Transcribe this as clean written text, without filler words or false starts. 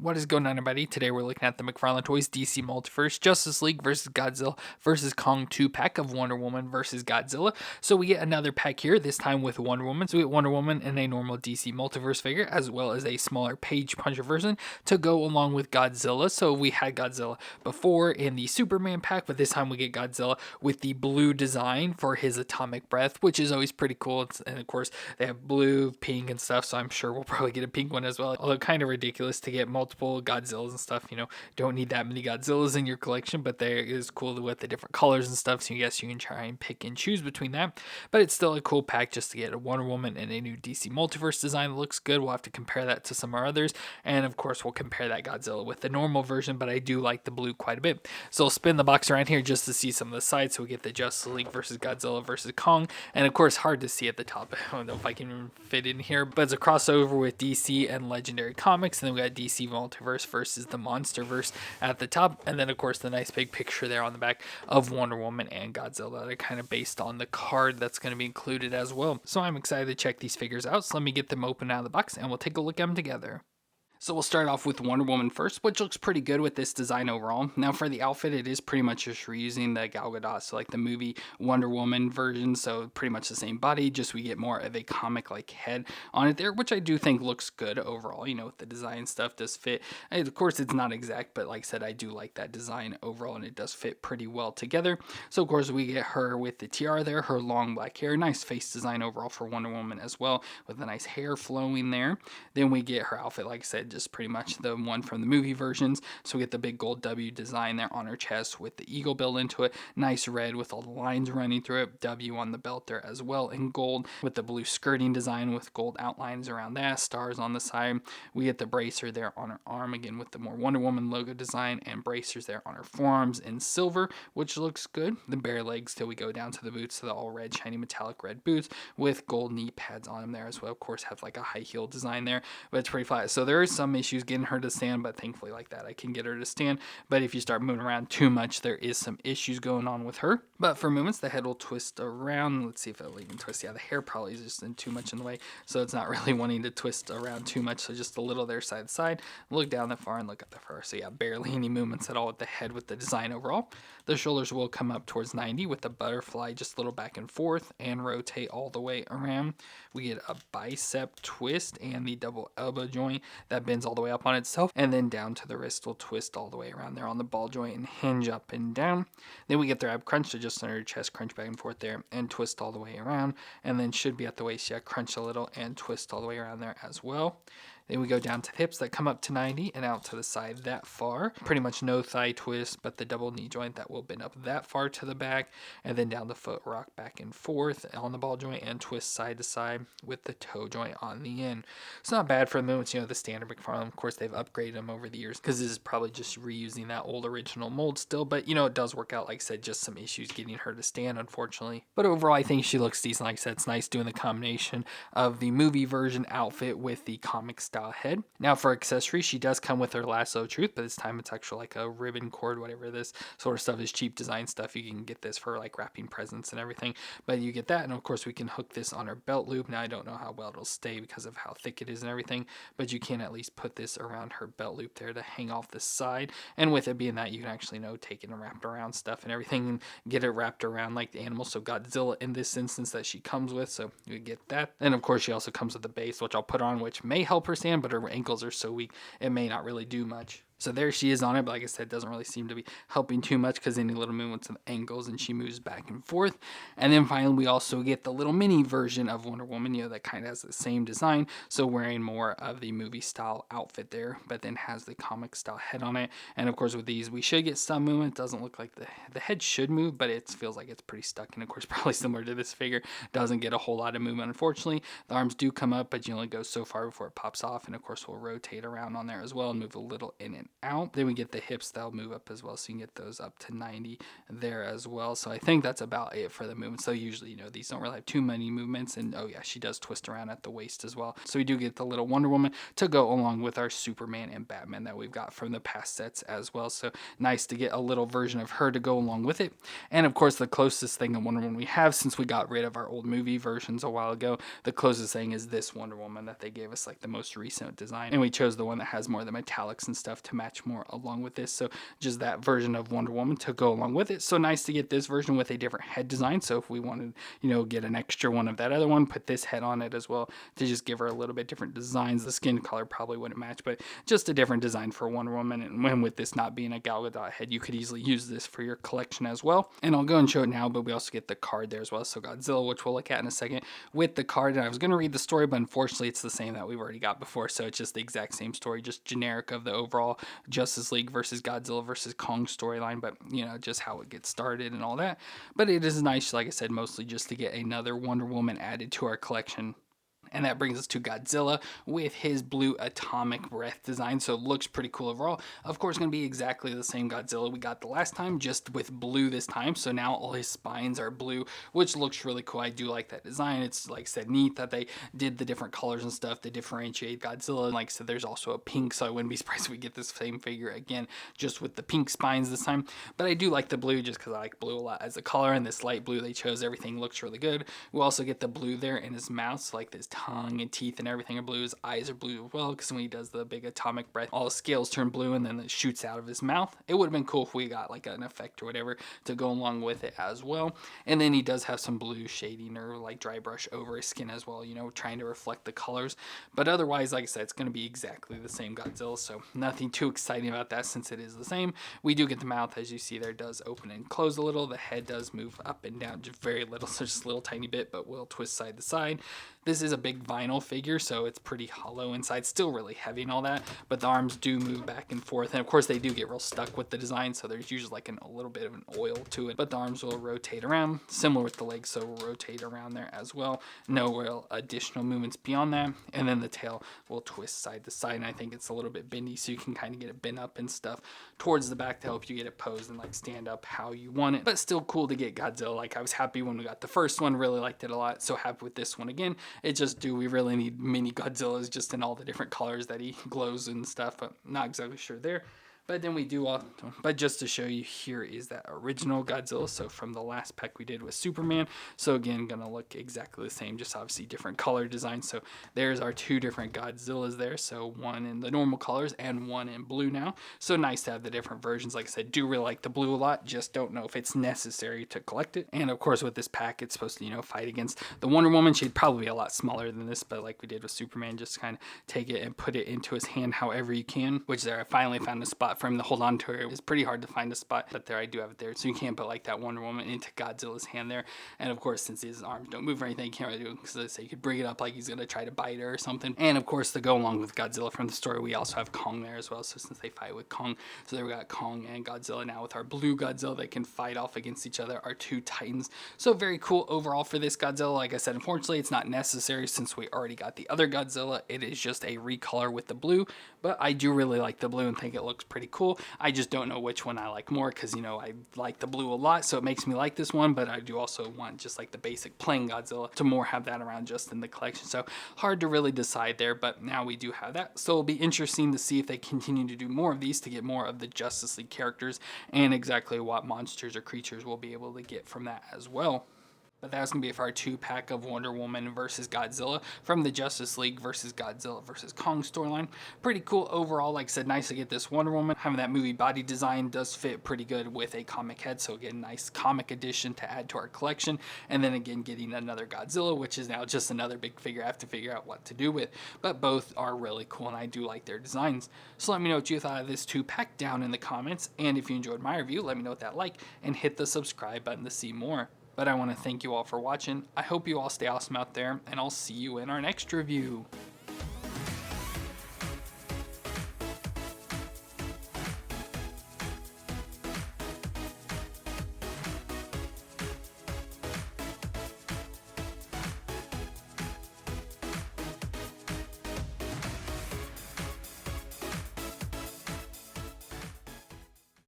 What is going on, everybody? Today we're looking at the McFarlane Toys DC Multiverse Justice League versus Godzilla versus Kong 2 pack of Wonder Woman versus Godzilla. So we get another pack here, this time with Wonder Woman. So we get Wonder Woman in a normal DC Multiverse figure, as well as a smaller Page Puncher version to go along with Godzilla. So we had Godzilla before in the Superman pack, but this time we get Godzilla with the blue design for his atomic breath, which is always pretty cool. And of course, they have blue, pink, and stuff, so I'm sure we'll probably get a pink one as well. Although kind of ridiculous to get multiple Godzillas and stuff. Don't need that many Godzillas in your collection, but there is cool with the different colors and stuff. So I guess you can try and pick and choose between that. But it's still a cool pack just to get a Wonder Woman and a new DC Multiverse design that looks good. We'll have to compare that to some of our others, and of course we'll compare that Godzilla with the normal version. But I do like the blue quite a bit. So I'll spin the box around here just to see some of the sides. So we get the Justice League versus Godzilla versus Kong, and of course hard to see at the top. I don't know if I can fit in here, but it's a crossover with DC and Legendary Comics, and then we got DC Multiverse versus the Monsterverse at the top, and then of course the nice big picture there on the back of Wonder Woman and Godzilla. They're kind of based on the card that's going to be included as well. So I'm excited to check these figures out. So let me get them open out of the box and we'll take a look at them together. So we'll start off with Wonder Woman first, which looks pretty good with this design overall. Now for the outfit, it is pretty much just reusing the Gal Gadot, so like the movie Wonder Woman version, so pretty much the same body, just we get more of a comic-like head on it there, which I do think looks good overall, with the design stuff does fit. And of course, it's not exact, but like I said, I do like that design overall, and it does fit pretty well together. So of course, we get her with the tiara there, her long black hair, nice face design overall for Wonder Woman as well, with the nice hair flowing there. Then we get her outfit, like I said, just pretty much the one from the movie versions. So we get the big gold W design there on her chest with the eagle built into it. Nice red with all the lines running through it. W on the belt there as well in gold with the blue skirting design with gold outlines around that. Stars on the side. We get the bracer there on her arm again with the more Wonder Woman logo design and bracers there on her forearms in silver, which looks good. The bare legs till we go down to the boots, so the all red, shiny metallic red boots with gold knee pads on them there as well. Of course, have like a high heel design there, but it's pretty flat. So there are some issues getting her to stand, but thankfully like that I can get her to stand. But if you start moving around too much, there is some issues going on with her. But for movements, the head will twist around. Let's see if it'll even twist. Yeah, the hair probably is just in too much in the way, so it's not really wanting to twist around too much, so just a little there side to side. Look down that far and look up that far. So yeah, barely any movements at all with the head with the design overall. The shoulders will come up towards 90 with the butterfly just a little back and forth and rotate all the way around. We get a bicep twist and the double elbow joint that bends all the way up on itself, and then down to the wrist will twist all the way around there on the ball joint and hinge up and down. Then we get their ab crunch, so just under your chest, crunch back and forth there and twist all the way around, and then should be at the waist, yeah, crunch a little and twist all the way around there as well. Then we go down to the hips that come up to 90 and out to the side that far. Pretty much no thigh twist, but the double knee joint that will bend up that far to the back, and then down the foot rock back and forth on the ball joint and twist side to side with the toe joint on the end. It's not bad for the movements, the standard McFarlane. Of course, they've upgraded them over the years because this is probably just reusing that old original mold still, but it does work out. Like I said, just some issues getting her to stand, unfortunately. But overall, I think she looks decent. Like I said, it's nice doing the combination of the movie version outfit with the comic style head. Now for accessories, she does come with her lasso of truth, but this time it's actually like a ribbon cord, whatever this sort of stuff is, cheap design stuff. You can get this for like wrapping presents and everything, but you get that. And of course we can hook this on her belt loop. Now I don't know how well it'll stay because of how thick it is and everything, but you can at least put this around her belt loop there to hang off the side. And with it being that, you can actually take it and wrap around stuff and everything and get it wrapped around like the animal. So Godzilla in this instance that she comes with, so you get that. And of course she also comes with the base, which I'll put on, which may help her stand, but her ankles are so weak it may not really do much. So there she is on it, but like I said, doesn't really seem to be helping too much because any little movements of angles and she moves back and forth. And then finally, we also get the little mini version of Wonder Woman, that kind of has the same design. So wearing more of the movie style outfit there, but then has the comic style head on it. And of course, with these, we should get some movement. It doesn't look like the head should move, but it feels like it's pretty stuck. And of course, probably similar to this figure, doesn't get a whole lot of movement, unfortunately. The arms do come up, but you only go so far before it pops off. And of course, we'll rotate around on there as well and move a little in and out. Then we get the hips that'll move up as well, so you can get those up to 90 there as well. So I think that's about it for the movement. So usually, you know, these don't really have too many movements. And oh yeah, she does twist around at the waist as well. So we do get the little Wonder Woman to go along with our Superman and Batman that we've got from the past sets as well. So nice to get a little version of her to go along with it. And of course, the closest thing to Wonder Woman we have, since we got rid of our old movie versions a while ago, the closest thing is this Wonder Woman that they gave us, like the most recent design. And we chose the one that has more of the metallics and stuff to match more along with this. So just that version of Wonder Woman to go along with it. So nice to get this version with a different head design. So if we wanted, you know, get an extra one of that other one, put this head on it as well to just give her a little bit different designs. The skin color probably wouldn't match, but just a different design for Wonder Woman. And when with this not being a Gal Gadot head, you could easily use this for your collection as well. And I'll go and show it now, but we also get the card there as well. So Godzilla, which we'll look at in a second, with the card. And I was going to read the story, but unfortunately it's the same that we've already got before. So it's just the exact same story, just generic of the overall Justice League versus Godzilla versus Kong storyline, but you know, just how it gets started and all that. But it is nice, like I said, mostly just to get another Wonder Woman added to our collection. And that brings us to Godzilla with his blue atomic breath design. So it looks pretty cool overall. Of course, going to be exactly the same Godzilla we got the last time, just with blue this time. So now all his spines are blue, which looks really cool. I do like that design. It's, like I said, neat that they did the different colors and stuff to differentiate Godzilla. And like I said, there's also a pink, so I wouldn't be surprised if we get this same figure again, just with the pink spines this time. But I do like the blue just because I like blue a lot as a color. And this light blue they chose, everything looks really good. We also get the blue there in his mouth, so like this tongue and teeth and everything are blue. His eyes are blue as well, because when he does the big atomic breath, all the scales turn blue and then it shoots out of his mouth. It would have been cool if we got like an effect or whatever to go along with it as well. And then he does have some blue shading or like dry brush over his skin as well, you know, trying to reflect the colors. But otherwise, like I said, it's going to be exactly the same Godzilla, so nothing too exciting about that since it is the same. We do get the mouth, as you see there, does open and close a little. The head does move up and down just very little, so just a little tiny bit, but will twist side to side. This is a big vinyl figure, so it's pretty hollow inside, still really heavy and all that, but the arms do move back and forth, and of course they do get real stuck with the design, so there's usually like a little bit of an oil to it, but the arms will rotate around, similar with the legs, so will rotate around there as well. No real additional movements beyond that, and then the tail will twist side to side, and I think it's a little bit bendy, so you can kind of get it bent up and stuff towards the back to help you get it posed and like stand up how you want it, but still cool to get Godzilla. Like, I was happy when we got the first one, really liked it a lot, so happy with this one again. It just, do we really need mini Godzillas just in all the different colors that he glows and stuff, but not exactly sure there. But then we do all, but just to show you, here is that original Godzilla. So from the last pack we did with Superman. So again, gonna look exactly the same, just obviously different color design. So there's our two different Godzillas there. So one in the normal colors and one in blue now. So nice to have the different versions. Like I said, do really like the blue a lot. Just don't know if it's necessary to collect it. And of course with this pack, it's supposed to, you know, fight against the Wonder Woman. She'd probably be a lot smaller than this, but like we did with Superman, just kind of take it and put it into his hand however you can, which there I finally found a spot for him to hold on to her. It was pretty hard to find a spot, but there I do have it there. So you can't put like that Wonder Woman into Godzilla's hand there. And of course, since his arms don't move or anything, you can't really do it, because let's say you could bring it up like he's gonna try to bite her or something. And of course, to go along with Godzilla from the story, we also have Kong there as well. So since they fight with Kong, so there we got Kong and Godzilla now with our blue Godzilla that can fight off against each other, our two titans. So very cool overall for this Godzilla. Like I said, unfortunately, it's not necessary since we already got the other Godzilla. It is just a recolor with the blue, but I do really like the blue and think it looks pretty cool. I just don't know which one I like more, because, you know, I like the blue a lot, so it makes me like this one, but I do also want just like the basic plain Godzilla to more have that around just in the collection. So hard to really decide there, but now we do have that. So it'll be interesting to see if they continue to do more of these to get more of the Justice League characters and exactly what monsters or creatures we'll be able to get from that as well. But that's going to be for our 2-pack of Wonder Woman versus Godzilla from the Justice League versus Godzilla versus Kong storyline. Pretty cool overall. Like I said, nice to get this Wonder Woman. Having that movie body design does fit pretty good with a comic head. So again, nice comic addition to add to our collection. And then again, getting another Godzilla, which is now just another big figure I have to figure out what to do with. But both are really cool, and I do like their designs. So let me know what you thought of this 2-pack down in the comments. And if you enjoyed my review, let me know what that like, and hit the subscribe button to see more. But I want to thank you all for watching. I hope you all stay awesome out there, and I'll see you in our next review.